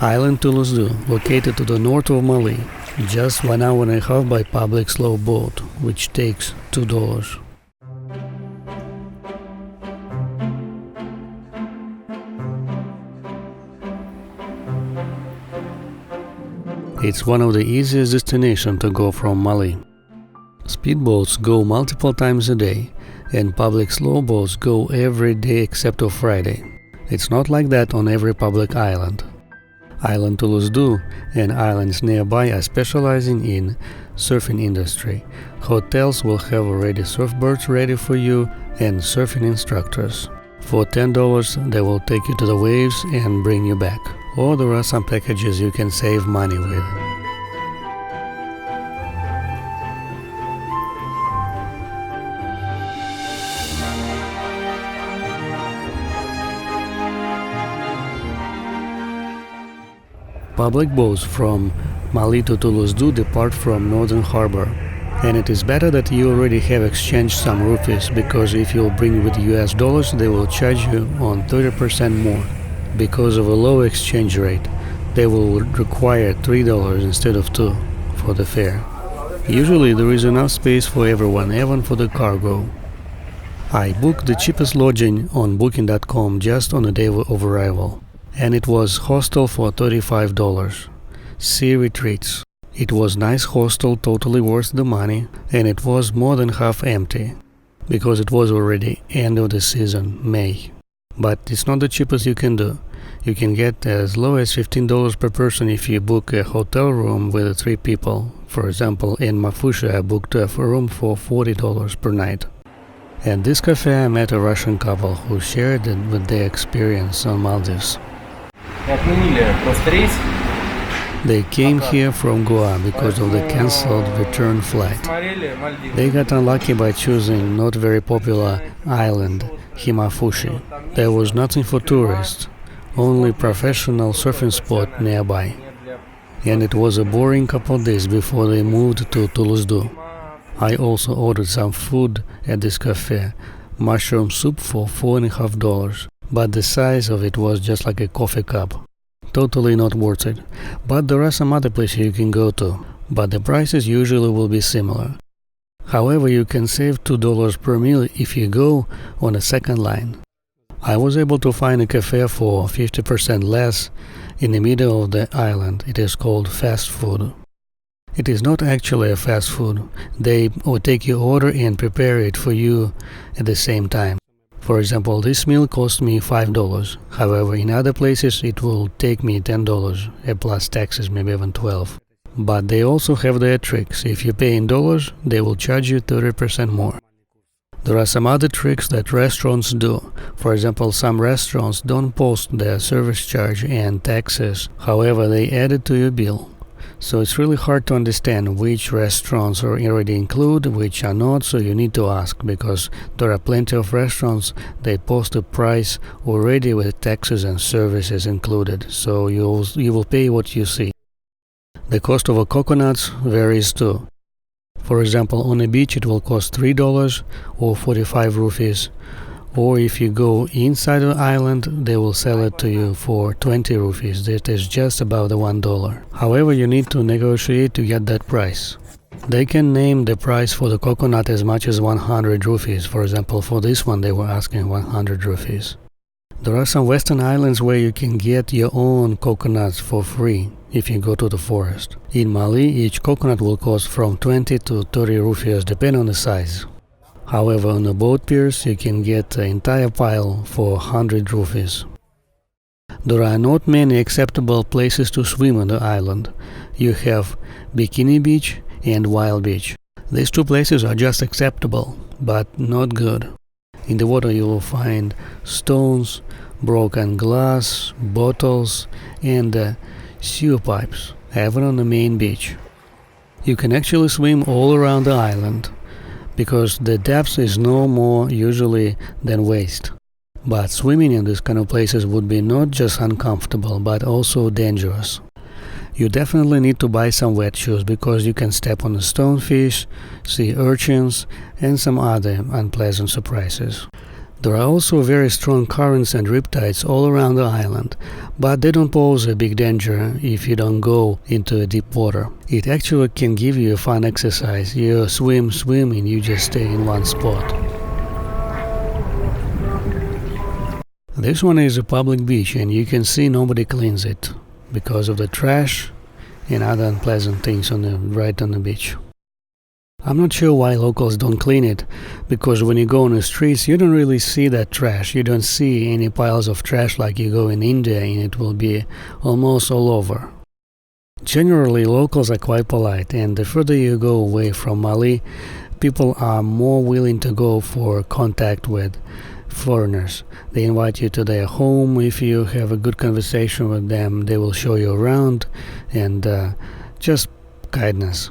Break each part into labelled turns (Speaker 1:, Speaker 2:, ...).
Speaker 1: Island Tulusdhoo, located to the north of Maldives, just 1.5 hours by public slow boat, which takes $2. It's one of the easiest destinations to go from Maldives. Speedboats go multiple times a day, and public slow boats go every day except on Friday. It's not like that on every public island. Island Tulusdhoo and islands nearby are specializing in surfing industry. Hotels will have already surfboards ready for you and surfing instructors. For $10, they will take you to the waves and bring you back. Or there are some packages you can save money with. Public boats from Maldives to Tulusdhoo depart from Northern Harbor, and it is better that you already have exchanged some rupees, because if you bring with US dollars, they will charge you on 30% more. Because of a low exchange rate, they will require $3 instead of $2 for the fare. Usually there is enough space for everyone, even for the cargo. I booked the cheapest lodging on booking.com just on the day of arrival, and it was hostel for $35. Sea retreats. It was nice hostel, totally worth the money, and it was more than half empty, because it was already end of the season, May. But it's not the cheapest you can do. You can get as low as $15 per person if you book a hotel room with 3 people. For example, in Mafusha I booked a room for $40 per night. At this cafe I met a Russian couple who shared it with their experience on Maldives. They came here from Goa because of the cancelled return flight. They got unlucky by choosing not very popular island, Himafushi. There was nothing for tourists, only professional surfing spot nearby. And it was a boring couple days before they moved to Tulusdhoo. I also ordered some food at this cafe, mushroom soup for $4.50, but the size of it was just like a coffee cup. Totally not worth it. But there are some other places you can go to, but the prices usually will be similar. However, you can save $2 per meal if you go on a second line. I was able to find a cafe for 50% less in the middle of the island. It is called fast food. It is not actually a fast food. They will take your order and prepare it for you at the same time. For example, this meal cost me $5. However, in other places it will take me $10, plus taxes, maybe even $12. But they also have their tricks. If you pay in dollars, they will charge you 30% more. There are some other tricks that restaurants do. For example, some restaurants don't post their service charge and taxes. However, they add it to your bill. So it's really hard to understand which restaurants are already included, which are not, so you need to ask, because there are plenty of restaurants, they post a price already with taxes and services included, so you will pay what you see. The cost of a coconuts varies too. For example, on a beach it will cost $3 or 45 rupees. Or if you go inside the island, they will sell it to you for 20 rupees. That is just about the $1. However, you need to negotiate to get that price. They can name the price for the coconut as much as 100 rupees. For example, for this one they were asking 100 rupees. There are some western islands where you can get your own coconuts for free if you go to the forest. In Mali, each coconut will cost from 20 to 30 rupees depending on the size. However, on the boat piers, you can get an entire pile for 100 rupees. There are not many acceptable places to swim on the island. You have Bikini Beach and Wild Beach. These 2 places are just acceptable, but not good. In the water you will find stones, broken glass, bottles, and sewer pipes, even on the main beach. You can actually swim all around the island, because the depth is no more usually than waist. But swimming in these kind of places would be not just uncomfortable, but also dangerous. You definitely need to buy some wet shoes, because you can step on the stonefish, sea urchins, and some other unpleasant surprises. There are also very strong currents and riptides all around the island, but they don't pose a big danger if you don't go into deep water. It actually can give you a fun exercise. You swim, and you just stay in one spot. This one is a public beach, and you can see nobody cleans it because of the trash and other unpleasant things right on the beach. I'm not sure why locals don't clean it, because when you go on the streets you don't really see that trash. You don't see any piles of trash like you go in India, and it will be almost all over. Generally, locals are quite polite, and the further you go away from Mali, people are more willing to go for contact with foreigners. They invite you to their home. If you have a good conversation with them, they will show you around, and just kindness.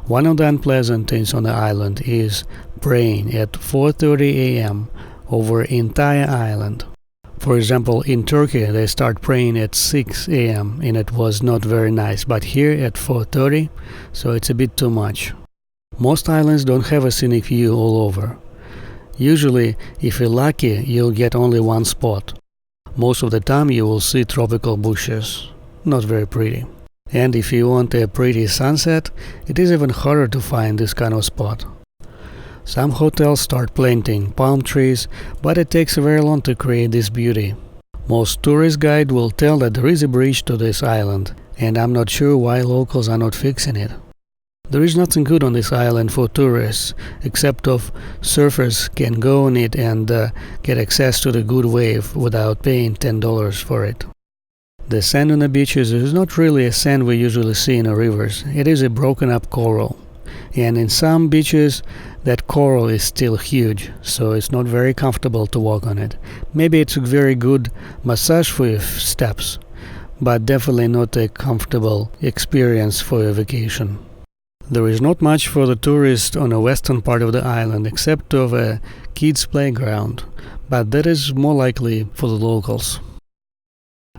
Speaker 1: One of the unpleasant things on the island is praying at 4:30 a.m. over entire island. For example, in Turkey they start praying at 6 a.m. and it was not very nice, but here at 4:30, so it's a bit too much. Most islands don't have a scenic view all over. Usually, if you're lucky, you'll get only one spot. Most of the time you will see tropical bushes. Not very pretty. And if you want a pretty sunset, it is even harder to find this kind of spot. Some hotels start planting palm trees, but it takes very long to create this beauty. Most tourist guide will tell that there is a bridge to this island, and I'm not sure why locals are not fixing it. There is nothing good on this island for tourists, except of surfers can go on it and get access to the good wave without paying $10 for it. The sand on the beaches is not really a sand we usually see in the rivers. It is a broken up coral. And in some beaches, that coral is still huge, so it's not very comfortable to walk on it. Maybe it's a very good massage for your steps, but definitely not a comfortable experience for your vacation. There is not much for the tourists on the western part of the island except of a kids' playground, but that is more likely for the locals.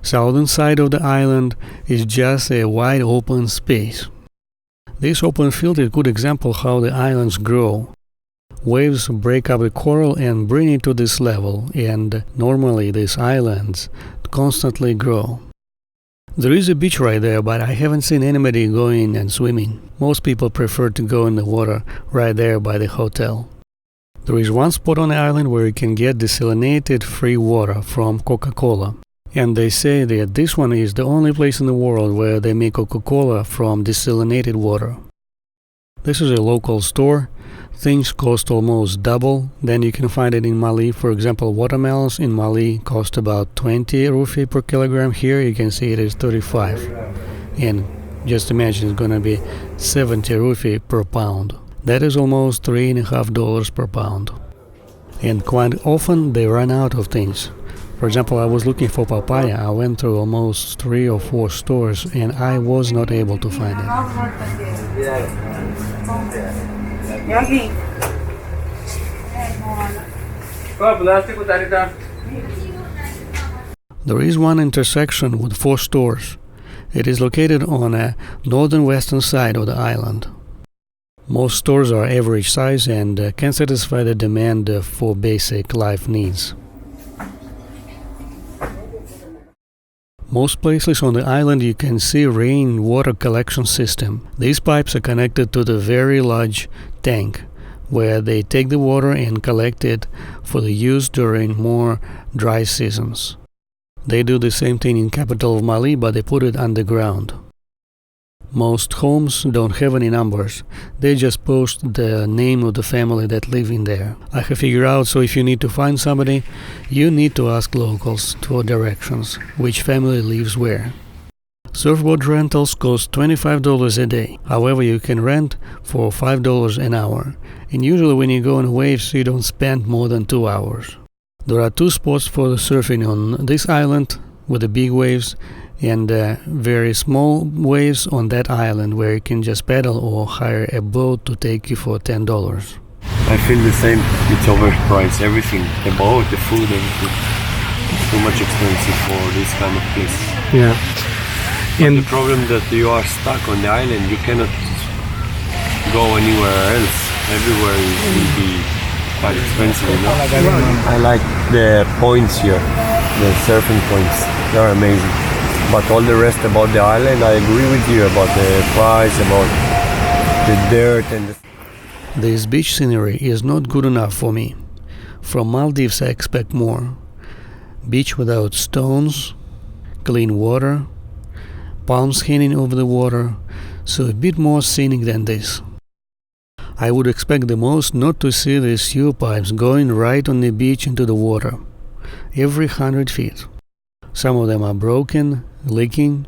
Speaker 1: Southern side of the island is just a wide open space. This open field is a good example how the islands grow. Waves break up the coral and bring it to this level, and normally these islands constantly grow. There is a beach right there, but I haven't seen anybody going and swimming. Most people prefer to go in the water right there by the hotel. There is one spot on the island where you can get desalinated free water from Coca-Cola. And they say that this one is the only place in the world where they make Coca-Cola from desalinated water. This is a local store. Things cost almost double than you can find it in Mali. For example, watermelons in Mali cost about 20 rupee per kilogram. Here you can see it is 35. And just imagine it's going to be 70 rupee per pound. That is almost $3.50 per pound. And quite often they run out of things. For example, I was looking for papaya. I went through almost 3 or 4 stores and I was not able to find it. There is one intersection with 4 stores. It is located on a northern western side of the island. Most stores are average size and can satisfy the demand for basic life needs. Most places on the island you can see rainwater collection system. These pipes are connected to the very large tank where they take the water and collect it for the use during more dry seasons. They do the same thing in capital of Mali, but they put it underground. Most homes don't have any numbers. They just post the name of the family that live in there. I have figured out, so if you need to find somebody, you need to ask locals for directions, which family lives where. Surfboard rentals cost $25 a day. However, you can rent for $5 an hour. And usually when you go on waves, you don't spend more than 2 hours. There are 2 spots for the surfing on this island with the big waves, and very small waves on that island where you can just paddle or hire a boat to take you for $10.
Speaker 2: I feel the same. It's overpriced. Everything, the boat, the food, everything. It's too much expensive for this kind of place.
Speaker 1: Yeah.
Speaker 2: And the problem that you are stuck on the island. You cannot go anywhere else. Everywhere will be quite expensive, you know. I like the points here, the surfing points. They're amazing. But all the rest about the island, I agree with you about the price, about the dirt and the...
Speaker 1: This beach scenery is not good enough for me. From Maldives I expect more. Beach without stones, clean water, palms hanging over the water, so a bit more scenic than this. I would expect the most not to see these sewer pipes going right on the beach into the water, every 100 feet. Some of them are broken, leaking,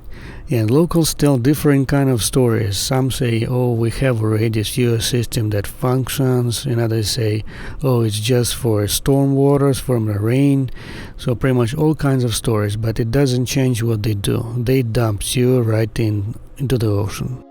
Speaker 1: and locals tell different kind of stories. Some say, oh, we have already a sewer system that functions, and others say, oh, it's just for storm waters from the rain. So pretty much all kinds of stories, but it doesn't change what they do. They dump sewer right into the ocean.